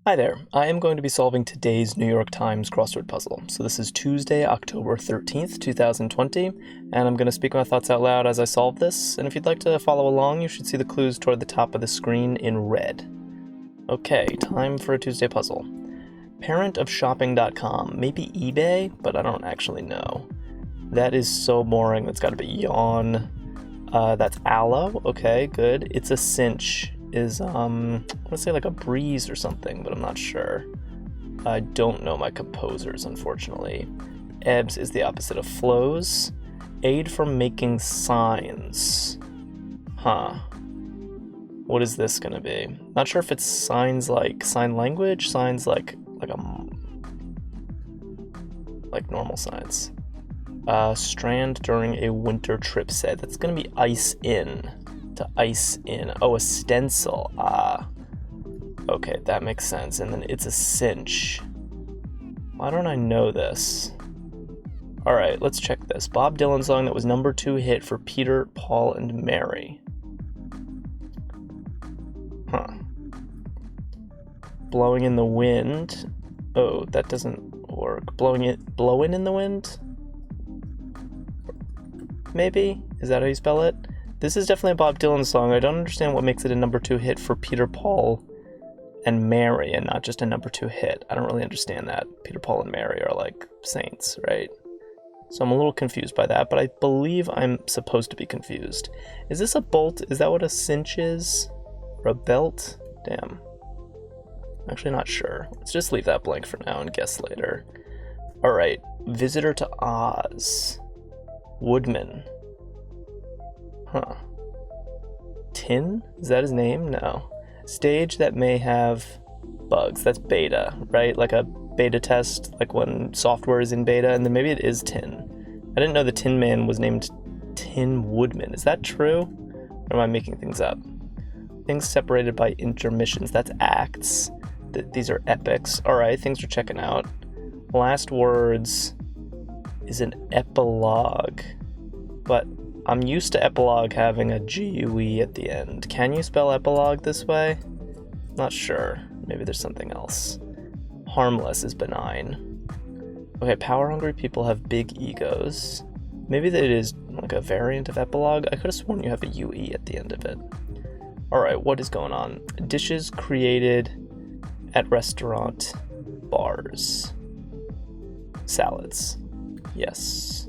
Hi there, I am going to be solving today's New York Times crossword puzzle. So this is Tuesday, October 13th, 2020, and I'm going to speak my thoughts out loud as I solve this, and if you'd like to follow along, you should see the clues toward the top of the screen in red. Okay, time for a Tuesday puzzle. Parent of shopping.com, maybe eBay, but I don't actually know. That is so boring, that's gotta be yawn. That's aloe, okay, good. It's a cinch. Is, I want to say like a breeze or something, but I'm not sure. I don't know my composers, unfortunately. Ebbs is the opposite of flows. Aid for making signs. Huh. What is this gonna be? Not sure if it's signs like sign language, signs like normal signs. Strand during a winter trip set. That's gonna be ice in. To ice in. Oh, a stencil. Okay, that makes sense. And then it's a cinch. Why don't I know this? Alright, let's check this. Bob Dylan song that was number 2 hit for Peter, Paul, and Mary. Huh. Blowing in the wind. Oh, that doesn't work. Blowing in the wind? Maybe? Is that how you spell it? This is definitely a Bob Dylan song. I don't understand what makes it a number 2 hit for Peter, Paul, and Mary, and not just a number 2 hit. I don't really understand that. Peter, Paul, and Mary are like saints, right? So I'm a little confused by that, but I believe I'm supposed to be confused. Is this a bolt? Is that what a cinch is? Or a belt? Damn. I'm actually not sure. Let's just leave that blank for now and guess later. Alright, Visitor to Oz. Woodman. Huh. Tin? Is that his name? No. Stage that may have bugs. That's beta, right? Like a beta test, like when software is in beta, and then maybe it is Tin. I didn't know the Tin Man was named Tin Woodman. Is that true? Or am I making things up? Things separated by intermissions. That's acts. These are epics. Alright, things are checking out. Last words is an epilogue. But I'm used to epilogue having a GUE at the end. Can you spell epilogue this way? Not sure. Maybe there's something else. Harmless is benign. Okay, power-hungry people have big egos. Maybe that it is like a variant of epilogue. I could have sworn you have a UE at the end of it. Alright, what is going on? Dishes created at restaurant bars. Salads. Yes.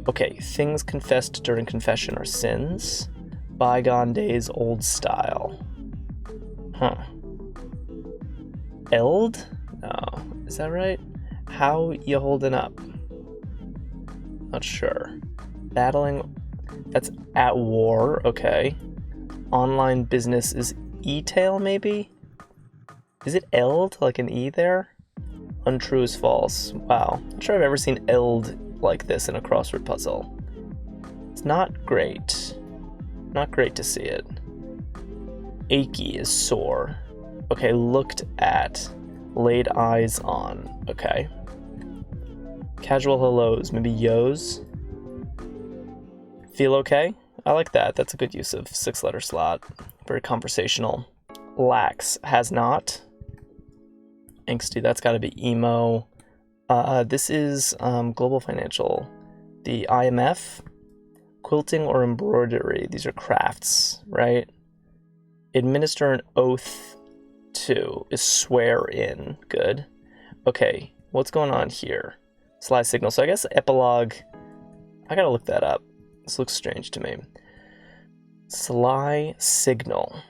Okay, things confessed during confession are sins. Bygone days, old style. Huh. Eld? No. Is that right? How you holding up? Not sure. Battling. That's at war. Okay. Online business is e-tail, maybe? Is it eld? Like an E there? Untrue is false. Wow. I'm not sure I've ever seen eld like this in a crossword puzzle. It's not great. Not great to see it. Achy is sore. Okay, looked at. Laid eyes on. Okay. Casual hellos, maybe yos. Feel okay? I like that. That's a good use of 6-letter slot. Very conversational. Lax, has not. Angsty, that's gotta be emo. This is Global Financial. The IMF, quilting or embroidery. These are crafts, right? Administer an oath to is swear in. Good. Okay, what's going on here? Sly signal. So I guess epilogue. I gotta look that up. This looks strange to me. Sly signal.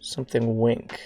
Something wink.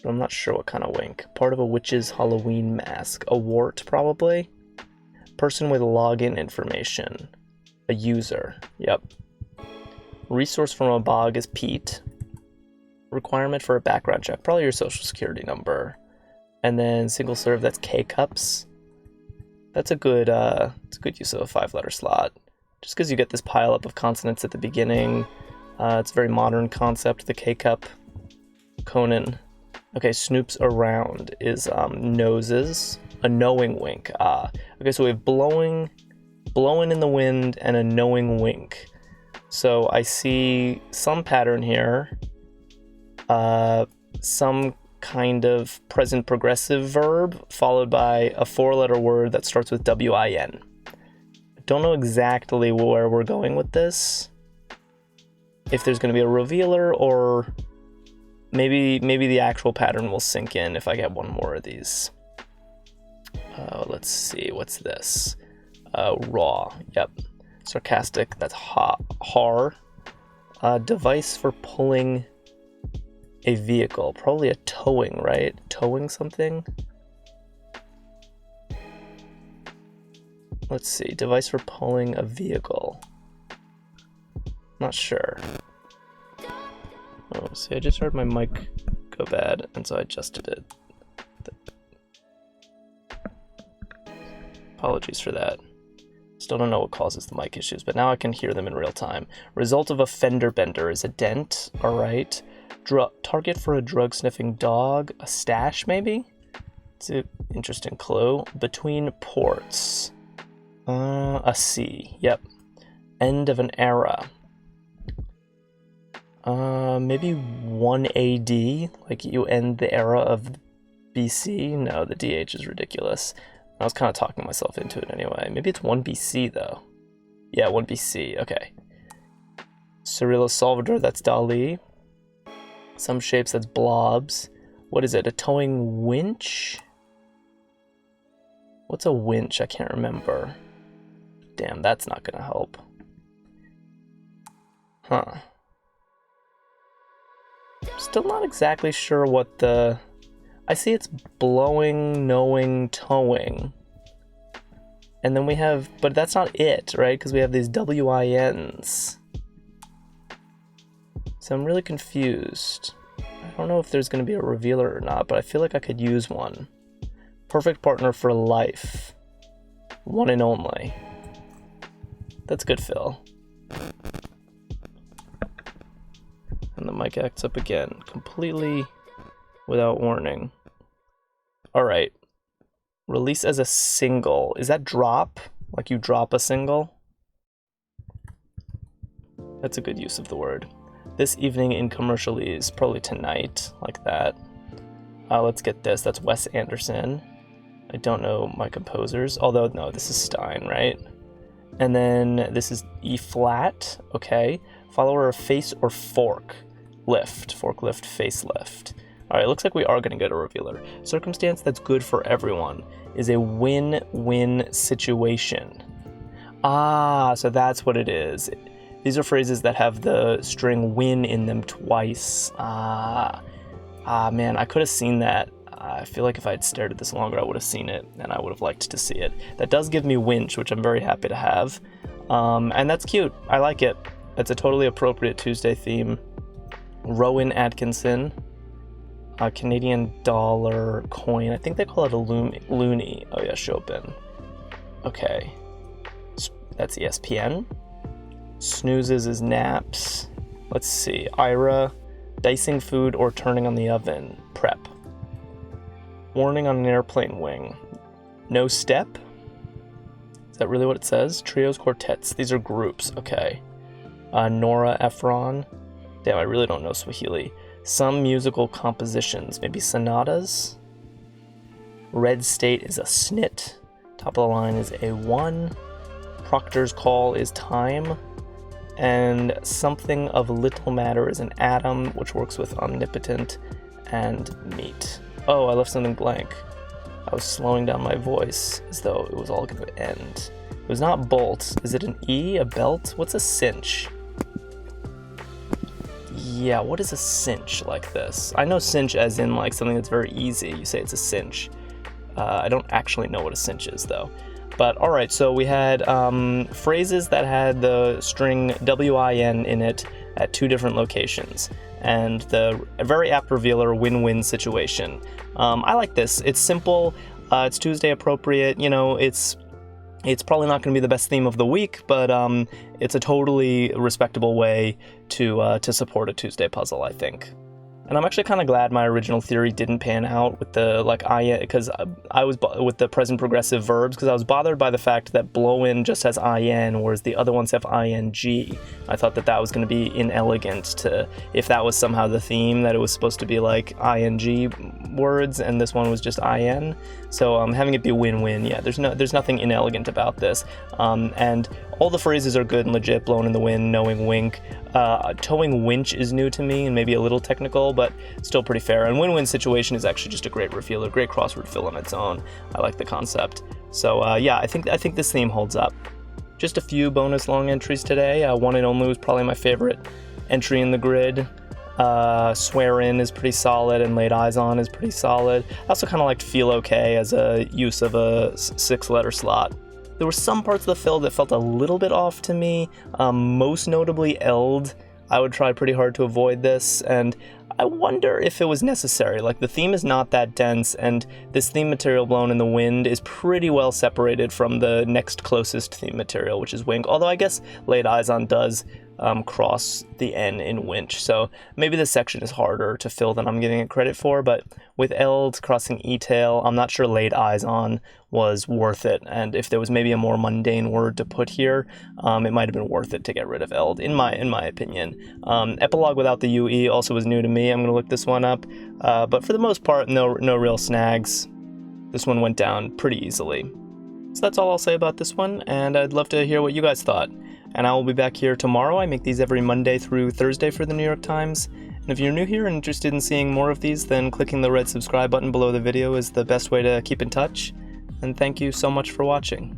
But I'm not sure what kind of wink. Part of a witch's Halloween mask. A wart, probably? Person with login information. A user. Yep. Resource from a bog is Pete. Requirement for a background check. Probably your social security number. And then single serve, that's K-cups. That's a good use of a 5-letter slot. Just because you get this pile up of consonants at the beginning. It's a very modern concept, the K-cup. Conan. Okay, snoops around is noses. A knowing wink. Okay, so we have blowing in the wind and a knowing wink. So I see some pattern here, some kind of present progressive verb followed by a 4-letter word that starts with W-I-N. I don't know exactly where we're going with this. If there's going to be a revealer, or maybe the actual pattern will sink in if I get one more of these. Let's see, what's this? Raw, yep. Sarcastic, that's har. Device for pulling a vehicle, probably a towing, right? Towing something? Let's see, device for pulling a vehicle. Not sure. Oh, see, I just heard my mic go bad, and so I adjusted it. Apologies for that. Still don't know what causes the mic issues, but now I can hear them in real time. Result of a fender bender is a dent, alright. Target for a drug-sniffing dog, a stash maybe? It's an interesting clue. Between ports. A C, yep. End of an era. Maybe 1 AD, like you end the era of BC? No, the DH is ridiculous. I was kind of talking myself into it anyway. Maybe it's 1 BC though. Yeah, 1 BC, okay. Cirilo Salvador, that's Dali. Some shapes, that's blobs. What is it, a towing winch? What's a winch? I can't remember. Damn, that's not gonna help. Huh. Still not exactly sure what the... I see it's blowing, knowing, towing. And then we have... But that's not it, right? Because we have these WINs. So I'm really confused. I don't know if there's going to be a revealer or not, but I feel like I could use one. Perfect partner for life. One and only. That's good, Phil. And the mic acts up again, completely without warning. Alright. Release as a single. Is that drop? Like you drop a single? That's a good use of the word. This evening in commercialese, probably tonight, like that. Let's get this. That's Wes Anderson. I don't know my composers, although no, this is Stein, right? And then this is E flat, okay. Follower of face or fork. Lift, forklift, facelift. All right, looks like we are going to get a revealer. Circumstance that's good for everyone is a win-win situation. Ah, so that's what it is. These are phrases that have the string win in them twice. Man, I could have seen that. I feel like if I had stared at this longer, I would have seen it, and I would have liked to see it. That does give me winch, which I'm very happy to have. And that's cute. I like it. It's a totally appropriate Tuesday theme. Rowan Atkinson, a Canadian dollar coin. I think they call it a loonie. Oh yeah, Chopin. Okay. That's ESPN. Snoozes is naps. Let's see. Ira, dicing food or turning on the oven. Prep. Warning on an airplane wing. No step? Is that really what it says? Trios, quartets. These are groups. Okay. Nora Ephron. Damn, I really don't know Swahili. Some musical compositions. Maybe sonatas? Red state is a snit. Top of the line is a 1. Proctor's call is time. And something of little matter is an atom, which works with omnipotent and meat. Oh, I left something blank. I was slowing down my voice as though it was all going to end. It was not bolt. Is it an E? A belt? What's a cinch? Yeah, what is a cinch like this? I know cinch as in like something that's very easy. You say it's a cinch. I don't actually know what a cinch is though. But all right, so we had phrases that had the string WIN in it at 2 different locations. And the very apt revealer win-win situation. I like this. It's simple. It's Tuesday appropriate. You know, it's probably not going to be the best theme of the week, but it's a totally respectable way to support a Tuesday puzzle, I think. And I'm actually kind of glad my original theory didn't pan out with the IN, because I was with the present progressive verbs, because I was bothered by the fact that blow in just has IN, whereas the other ones have ING. I thought that was going to be inelegant if that was somehow the theme, that it was supposed to be like ING words and this one was just IN. So having it be win-win, yeah, there's nothing inelegant about this. And all the phrases are good and legit, blown in the wind, knowing wink. Towing winch is new to me and maybe a little technical, but still pretty fair. And win-win situation is actually just a great reveal, a great crossword fill on its own. I like the concept. So yeah, I think this theme holds up. Just a few bonus long entries today. One and Only was probably my favorite entry in the grid. Swear In is pretty solid, and Laid Eyes On is pretty solid. I also kind of liked Feel Okay as a use of a 6-letter slot. There were some parts of the fill that felt a little bit off to me, most notably Eld. I would try pretty hard to avoid this, and I wonder if it was necessary. Like, the theme is not that dense, and this theme material, Blown in the Wind, is pretty well separated from the next closest theme material, which is Wink, although I guess Laid Eyes On does cross the N in winch, so maybe this section is harder to fill than I'm giving it credit for, but with Eld crossing E-tail, I'm not sure Laid Eyes On was worth it, and if there was maybe a more mundane word to put here, it might have been worth it to get rid of Eld, in my opinion. Epilogue without the UE also was new to me. I'm going to look this one up, but for the most part, no real snags. This one went down pretty easily. So that's all I'll say about this one, and I'd love to hear what you guys thought. And I will be back here tomorrow. I make these every Monday through Thursday for the New York Times. And if you're new here and interested in seeing more of these, then clicking the red subscribe button below the video is the best way to keep in touch. And thank you so much for watching.